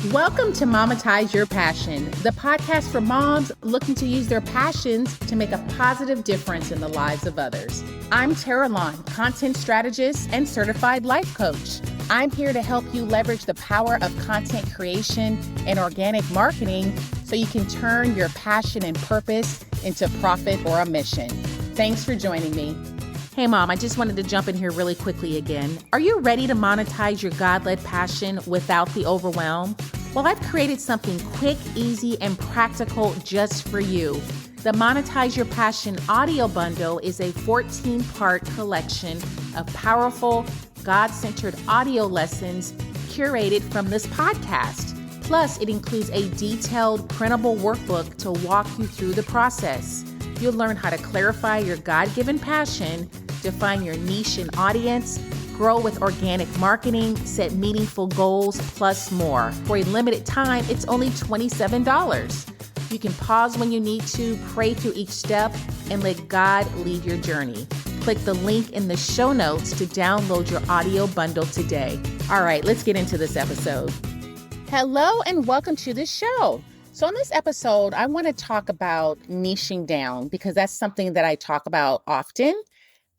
Welcome to Momatize Your Passion, the podcast for moms looking to use their passions to make a positive difference in the lives of others. I'm Tara Lawn, content strategist and certified life coach. I'm here to help you leverage the power of content creation and organic marketing so you can turn your passion and purpose into profit or a mission. Thanks for joining me. Hey mom, I just wanted to jump in here really quickly again. Are you ready to monetize your God-led passion without the overwhelm? Well, I've created something quick, easy, and practical just for you. The Monetize Your Passion audio bundle is a 14-part collection of powerful, God-centered audio lessons curated from this podcast. Plus, it includes a detailed printable workbook to walk you through the process. You'll learn how to clarify your God-given passion, define your niche and audience, grow with organic marketing, set meaningful goals, plus more. For a limited time, it's only $27. You can pause when you need to, pray through each step, and let God lead your journey. Click the link in the show notes to download your audio bundle today. All right, let's get into this episode. Hello and welcome to the show. So in this episode, I want to talk about niching down because that's something that I talk about often.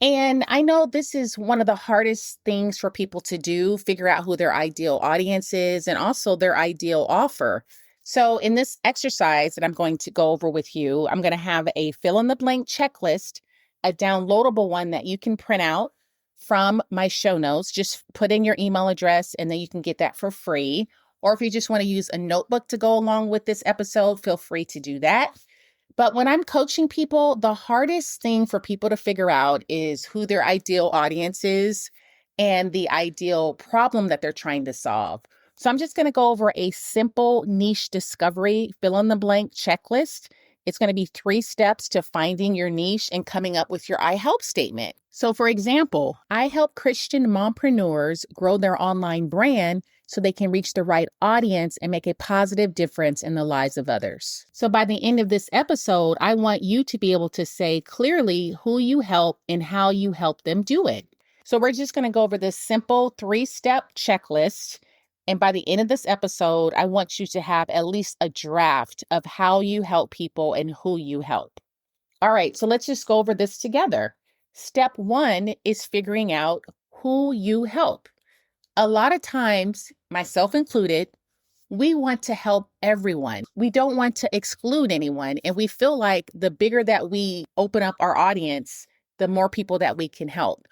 And I know this is one of the hardest things for people to do, figure out who their ideal audience is and also their ideal offer. So in this exercise that I'm going to go over with you, I'm going to have a fill in the blank checklist, a downloadable one that you can print out from my show notes. Just put in your email address and then you can get that for free. Or if you just want to use a notebook to go along with this episode, feel free to do that. But when I'm coaching people, the hardest thing for people to figure out is who their ideal audience is and the ideal problem that they're trying to solve. So I'm just going to go over a simple niche discovery fill in the blank checklist. It's going to be 3 steps to finding your niche and coming up with your I help statement. So for example, I help Christian mompreneurs grow their online brand so they can reach the right audience and make a positive difference in the lives of others. So by the end of this episode, I want you to be able to say clearly who you help and how you help them do it. So we're just going to go over this simple 3-step checklist. And by the end of this episode, I want you to have at least a draft of how you help people and who you help. All right, so let's just go over this together. Step 1 is figuring out who you help. A lot of times, myself included, we want to help everyone. We don't want to exclude anyone. And we feel like the bigger that we open up our audience, the more people that we can help.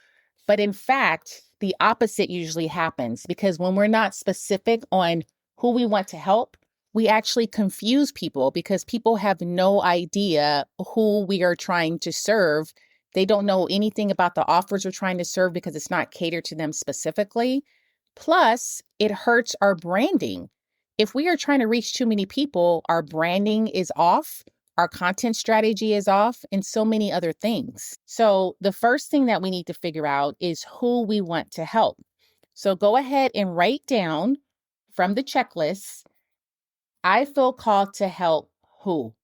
But in fact, the opposite usually happens because when we're not specific on who we want to help, we actually confuse people because people have no idea who we are trying to serve. They don't know anything about the offers we're trying to serve because it's not catered to them specifically. Plus, it hurts our branding. If we are trying to reach too many people, our branding is off, our content strategy is off, and so many other things. So the first thing that we need to figure out is who we want to help. So go ahead and write down from the checklist, I feel called to help who?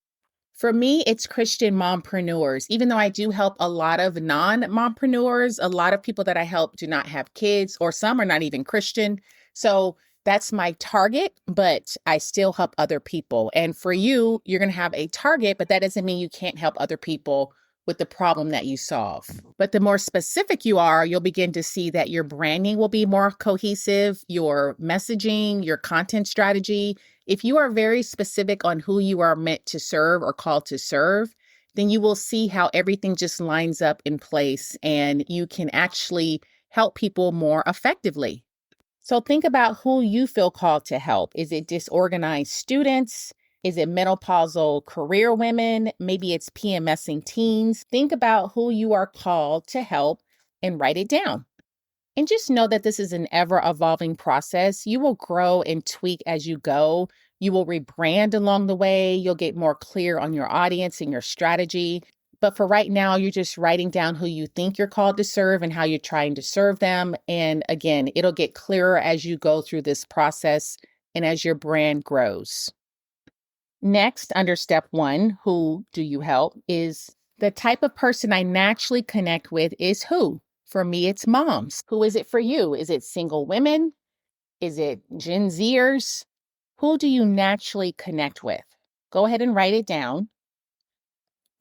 For me, it's Christian mompreneurs. Even though I do help a lot of non-mompreneurs, a lot of people that I help do not have kids, or some are not even Christian. So that's my target, but I still help other people. And for you, you're going to have a target, but that doesn't mean you can't help other people with the problem that you solve. But the more specific you are, you'll begin to see that your branding will be more cohesive, your messaging, your content strategy. If you are very specific on who you are meant to serve or called to serve, then you will see how everything just lines up in place and you can actually help people more effectively. So think about who you feel called to help. Is it disorganized students? Is it menopausal career women? Maybe it's PMSing teens. Think about who you are called to help and write it down. And just know that this is an ever-evolving process. You will grow and tweak as you go. You will rebrand along the way. You'll get more clear on your audience and your strategy. But for right now, you're just writing down who you think you're called to serve and how you're trying to serve them. And again, it'll get clearer as you go through this process and as your brand grows. Next, under step 1, who do you help, is the type of person I naturally connect with is who? For me, it's moms. Who is it for you? Is it single women? Is it Gen Zers? Who do you naturally connect with? Go ahead and write it down.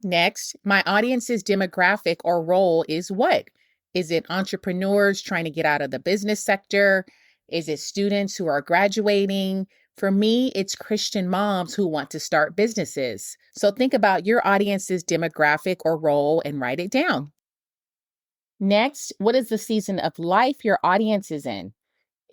Next, my audience's demographic or role is what? Is it entrepreneurs trying to get out of the business sector? Is it students who are graduating? For me, it's Christian moms who want to start businesses. So think about your audience's demographic or role and write it down. Next, what is the season of life your audience is in?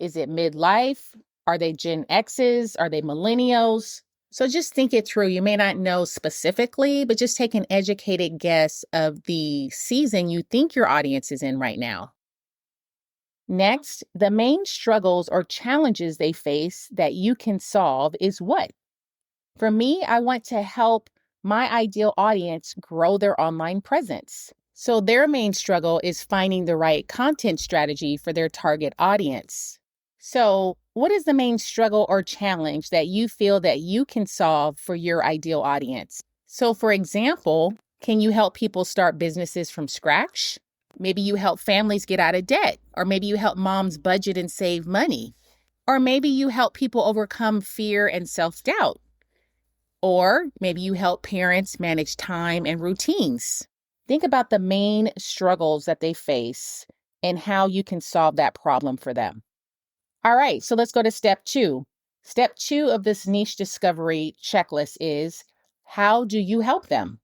Is it midlife? Are they Gen X's? Are they millennials? So just think it through. You may not know specifically, but just take an educated guess of the season you think your audience is in right now. Next, the main struggles or challenges they face that you can solve is what? For me, I want to help my ideal audience grow their online presence. So their main struggle is finding the right content strategy for their target audience. So, what is the main struggle or challenge that you feel that you can solve for your ideal audience? So, for example, can you help people start businesses from scratch? Maybe you help families get out of debt, or maybe you help moms budget and save money, or maybe you help people overcome fear and self-doubt, or maybe you help parents manage time and routines. Think about the main struggles that they face and how you can solve that problem for them. All right, so let's go to step 2. Step 2 of this niche discovery checklist is, how do you help them?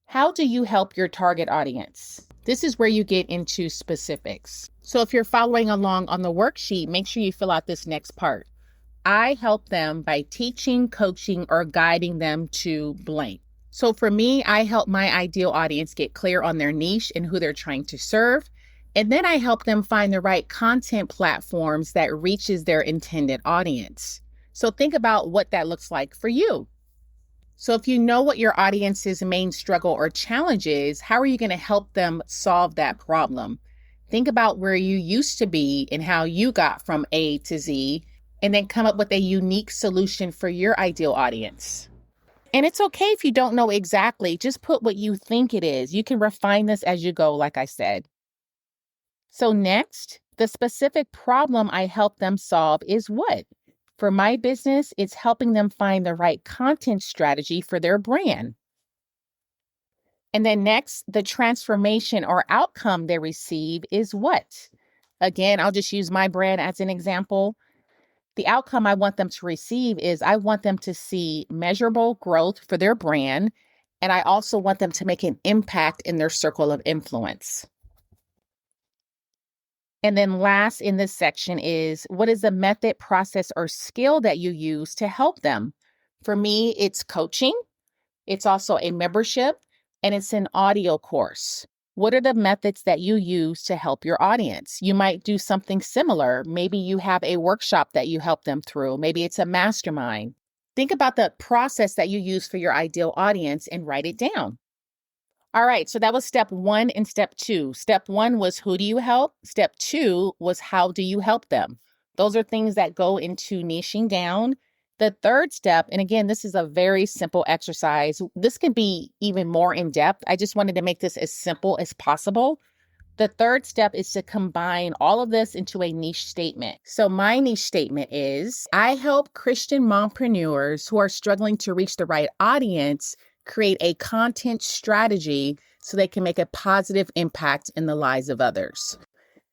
How do you help your target audience? This is where you get into specifics. So if you're following along on the worksheet, make sure you fill out this next part. I help them by teaching, coaching, or guiding them to blank. So for me, I help my ideal audience get clear on their niche and who they're trying to serve. And then I help them find the right content platforms that reaches their intended audience. So think about what that looks like for you. So if you know what your audience's main struggle or challenge is, how are you going to help them solve that problem? Think about where you used to be and how you got from A to Z, and then come up with a unique solution for your ideal audience. And it's okay if you don't know exactly, just put what you think it is. You can refine this as you go, like I said. So next, the specific problem I help them solve is what? For my business, it's helping them find the right content strategy for their brand. And then next, the transformation or outcome they receive is what? Again, I'll just use my brand as an example. The outcome I want them to receive is I want them to see measurable growth for their brand, and I also want them to make an impact in their circle of influence. And then last in this section is, what is the method, process, or skill that you use to help them? For me, it's coaching. It's also a membership, and it's an audio course. What are the methods that you use to help your audience? You might do something similar. Maybe you have a workshop that you help them through. Maybe it's a mastermind. Think about the process that you use for your ideal audience and write it down. All right, so that was step 1 and step 2. Step 1 was, who do you help? Step 2 was, how do you help them? Those are things that go into niching down. The third step, and again, this is a very simple exercise. This can be even more in depth. I just wanted to make this as simple as possible. The third step is to combine all of this into a niche statement. So my niche statement is, I help Christian mompreneurs who are struggling to reach the right audience create a content strategy so they can make a positive impact in the lives of others.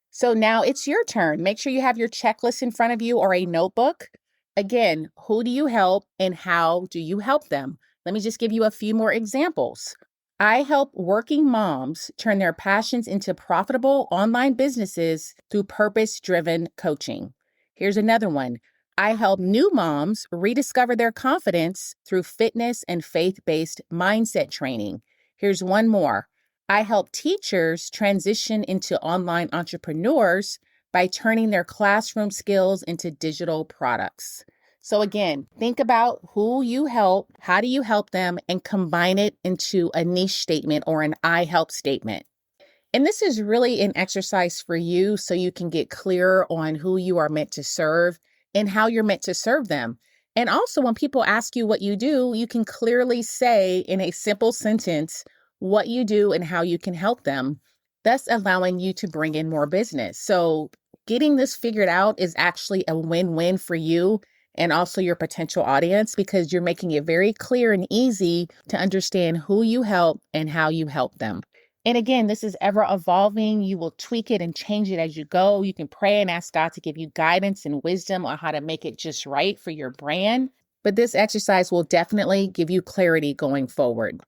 So now it's your turn. Make sure you have your checklist in front of you or a notebook. Again, who do you help and how do you help them? Let me just give you a few more examples. I help working moms turn their passions into profitable online businesses through purpose-driven coaching. Here's another one. I help new moms rediscover their confidence through fitness and faith-based mindset training. Here's one more. I help teachers transition into online entrepreneurs by turning their classroom skills into digital products. So again, think about who you help, how do you help them, and combine it into a niche statement or an I help statement. And this is really an exercise for you so you can get clearer on who you are meant to serve and how you're meant to serve them. And also, when people ask you what you do, you can clearly say in a simple sentence what you do and how you can help them, thus allowing you to bring in more business. So getting this figured out is actually a win-win for you and also your potential audience, because you're making it very clear and easy to understand who you help and how you help them. And again, this is ever evolving. You will tweak it and change it as you go. You can pray and ask God to give you guidance and wisdom on how to make it just right for your brand. But this exercise will definitely give you clarity going forward.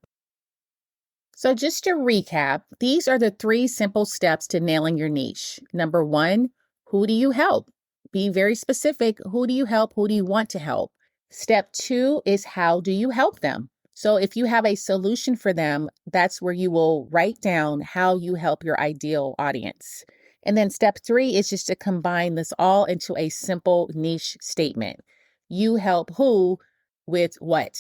So just to recap, these are the 3 simple steps to nailing your niche. Number 1, who do you help? Be very specific. Who do you help? Who do you want to help? Step 2 is how do you help them? So if you have a solution for them, that's where you will write down how you help your ideal audience. And then step 3 is just to combine this all into a simple niche statement. You help who with what?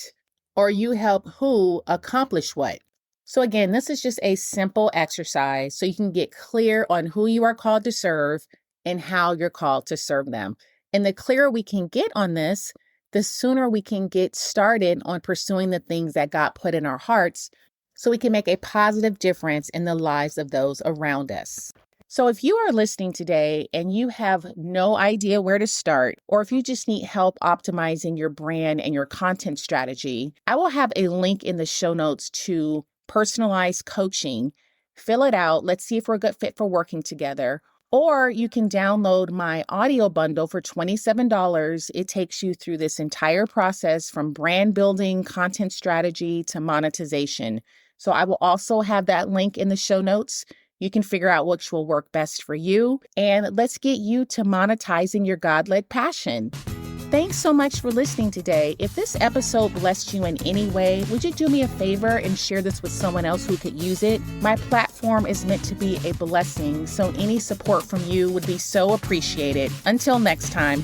Or you help who accomplish what? So again, this is just a simple exercise so you can get clear on who you are called to serve and how you're called to serve them. And the clearer we can get on this, the sooner we can get started on pursuing the things that God put in our hearts so we can make a positive difference in the lives of those around us. So if you are listening today and you have no idea where to start, or if you just need help optimizing your brand and your content strategy, I will have a link in the show notes to personalized coaching. Fill it out. Let's see if we're a good fit for working together. Or you can download my audio bundle for $27. It takes you through this entire process from brand building, content strategy to monetization. So I will also have that link in the show notes. You can figure out which will work best for you. And let's get you to monetizing your God-led passion. Thanks so much for listening today. If this episode blessed you in any way, would you do me a favor and share this with someone else who could use it? My platform is meant to be a blessing, so any support from you would be so appreciated. Until next time.